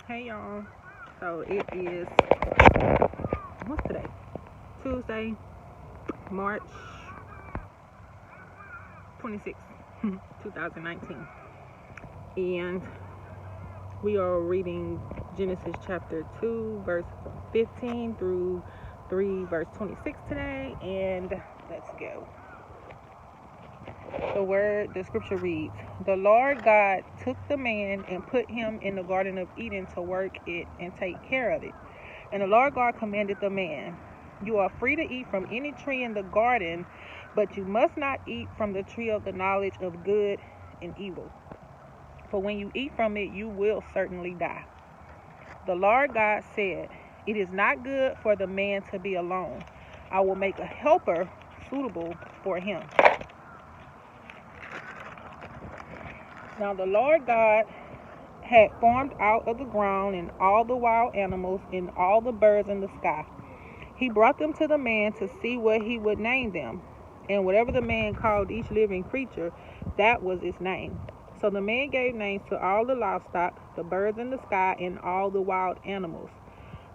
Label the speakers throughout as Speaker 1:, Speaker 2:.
Speaker 1: Hey y'all. So it is, what's today? Tuesday, March 26th, 2019. And we are reading Genesis chapter 2, verse 15 through 3, verse 26 today. And let's go. The scripture reads, "The Lord God took the man and put him in the Garden of Eden to work it and take care of it. And the Lord God commanded the man, 'You are free to eat from any tree in the garden, but you must not eat from the tree of the knowledge of good and evil. For when you eat from it, you will certainly die.' The Lord God said, 'It is not good for the man to be alone. I will make a helper suitable for him.' Now the Lord God had formed out of the ground and all the wild animals and all the birds in the sky. He brought them to the man to see what he would name them. And whatever the man called each living creature, that was its name. So the man gave names to all the livestock, the birds in the sky, and all the wild animals.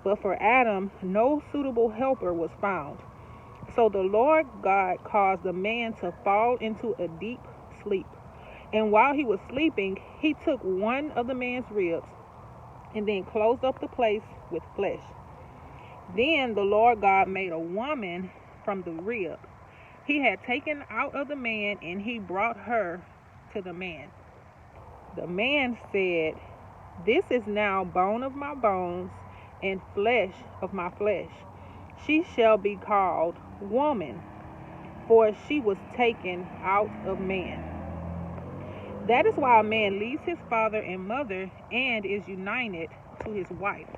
Speaker 1: But for Adam, no suitable helper was found. So the Lord God caused the man to fall into a deep sleep. And while he was sleeping, he took one of the man's ribs and then closed up the place with flesh. Then the Lord God made a woman from the rib he had taken out of the man, and he brought her to the man. The man said, 'This is now bone of my bones and flesh of my flesh. She shall be called woman, for she was taken out of man.' That is why a man leaves his father and mother and is united to his wife,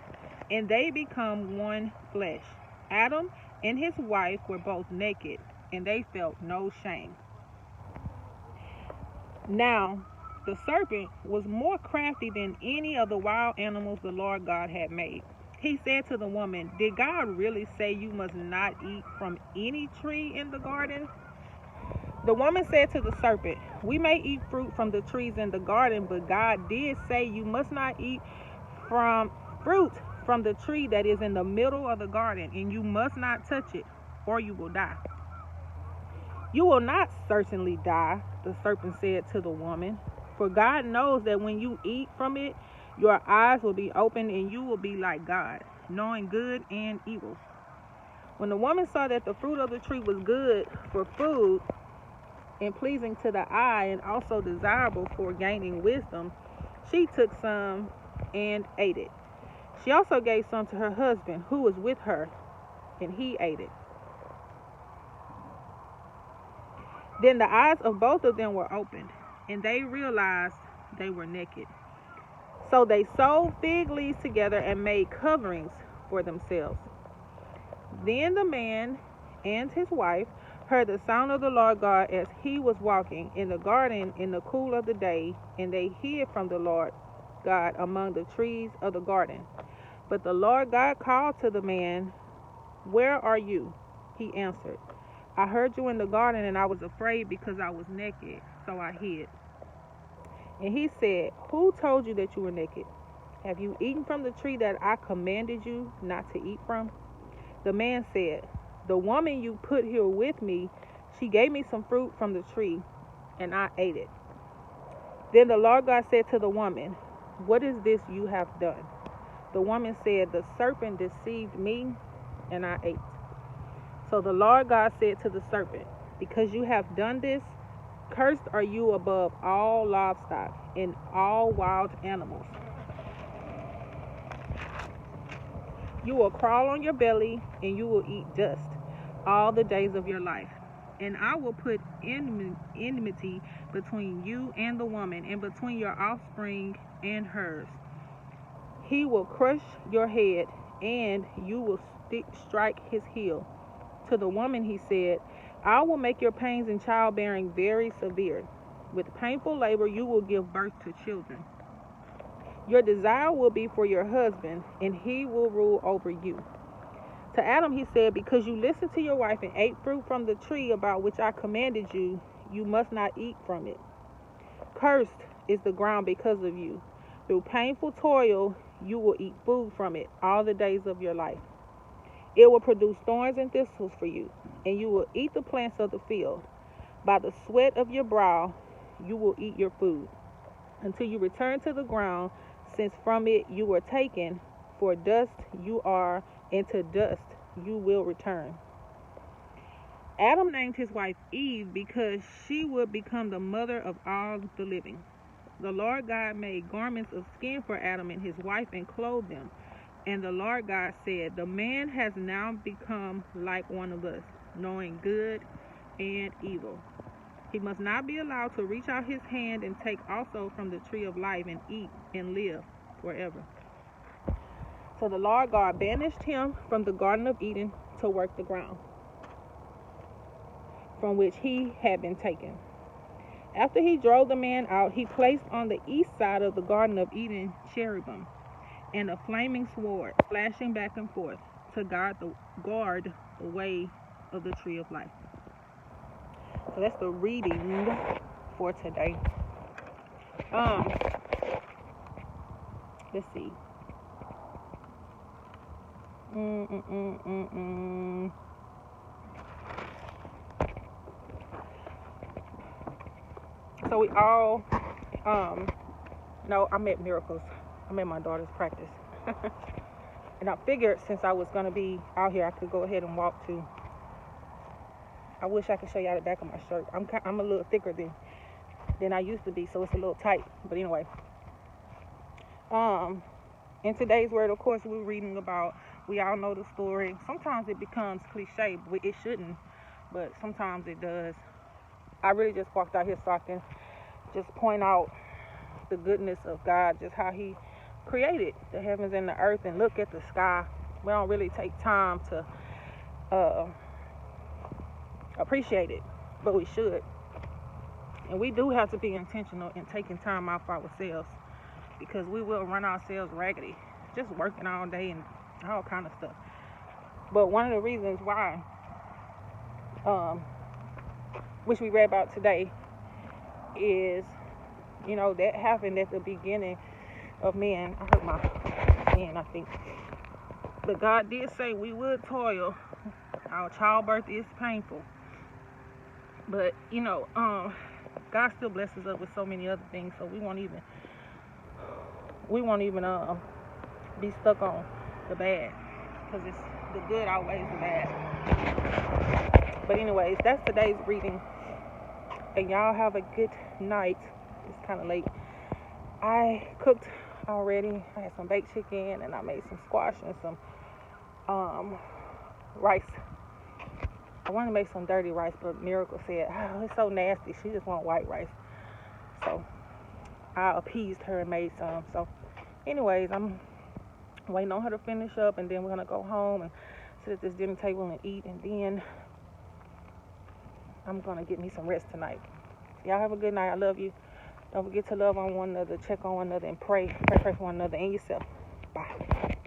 Speaker 1: and they become one flesh. Adam and his wife were both naked, and they felt no shame. Now the serpent was more crafty than any of the wild animals the Lord God had made. He said to the woman, 'Did God really say you must not eat from any tree in the garden?' The woman said to the serpent, 'We may eat fruit from the trees in the garden, but God did say you must not eat from fruit from the tree that is in the middle of the garden, and you must not touch it, or you will die.' 'You will not certainly die,' the serpent said to the woman, 'for God knows that when you eat from it, your eyes will be opened and you will be like God, knowing good and evil.' When the woman saw that the fruit of the tree was good for food and pleasing to the eye and also desirable for gaining wisdom, she took some and ate it. She also gave some to her husband who was with her, and he ate it. Then the eyes of both of them were opened, and they realized they were naked. So they sewed fig leaves together and made coverings for themselves. Then the man and his wife heard the sound of the Lord God as he was walking in the garden in the cool of the day, and they hid from the Lord God among the trees of the garden. But the Lord God called to the man, 'Where are you?' He answered, 'I heard you in the garden, and I was afraid because I was naked, so I hid.' And he said, 'Who told you that you were naked? Have you eaten from the tree that I commanded you not to eat from?' The man said, 'The woman you put here with me, she gave me some fruit from the tree, and I ate it.' Then the Lord God said to the woman, 'What is this you have done?' The woman said, 'The serpent deceived me, and I ate.' So the Lord God said to the serpent, 'Because you have done this, cursed are you above all livestock and all wild animals. You will crawl on your belly, and you will eat dust all the days of your life. And I will put enmity between you and the woman, and between your offspring and hers. He will crush your head, and you will strike his heel.' To the woman he said, 'I will make your pains in childbearing very severe. With painful labor you will give birth to children. Your desire will be for your husband, and he will rule over you.' To Adam he said, 'Because you listened to your wife and ate fruit from the tree about which I commanded you, you must not eat from it. Cursed is the ground because of you. Through painful toil you will eat food from it all the days of your life. It will produce thorns and thistles for you, and you will eat the plants of the field. By the sweat of your brow you will eat your food, until you return to the ground, since from it you were taken, for dust you are, and to dust you will return. Adam named his wife Eve because she would become the mother of all the living. The Lord God made garments of skin for Adam and his wife and clothed them. And the Lord God said, the man has now become like one of us, knowing good and evil. He must not be allowed to reach out his hand and take also from the tree of life and eat and live forever. So the Lord God banished him from the Garden of Eden to work the ground, from which he had been taken. After he drove the man out, he placed on the east side of the Garden of Eden cherubim and a flaming sword, flashing back and forth, to guard the way of the tree of life. So that's the reading for today. Let's see. So we all know I'm at Miracles. I'm at my daughter's practice. And I figured since I was going to be out here, I could go ahead and walk to. I wish I could show y'all the back of my shirt. I'm a little thicker than I used to be, so it's a little tight. But anyway, in today's word, of course, we're reading about, we all know the story. Sometimes it becomes cliche, but it shouldn't, but sometimes it does. I really just walked out here so I can just point out the goodness of God, just how he created the heavens and the earth, and look at the sky. We don't really take time to appreciate it, but we should. And we do have to be intentional in taking time out for ourselves, because we will run ourselves raggedy just working all day and all kind of stuff. But one of the reasons why, which we read about today, is, that happened at the beginning of man. I hurt my hand, I think. But God did say we would toil. Our childbirth is painful. But, God still blesses us with so many other things, so we won't even be stuck on the bad, because it's the good outweighs the bad. But anyways, that's today's reading, and y'all have a good night. It's kind of late. I cooked already. I had some baked chicken, and I made some squash and some rice. I wanted to make some dirty rice, but Miracle said, oh, it's so nasty. She just want white rice. So I appeased her and made some. So anyways, I'm waiting on her to finish up, and then we're going to go home and sit at this dinner table and eat, and then I'm going to get me some rest tonight. Y'all have a good night. I love you. Don't forget to love on one another, check on one another, and pray for one another and yourself. Bye.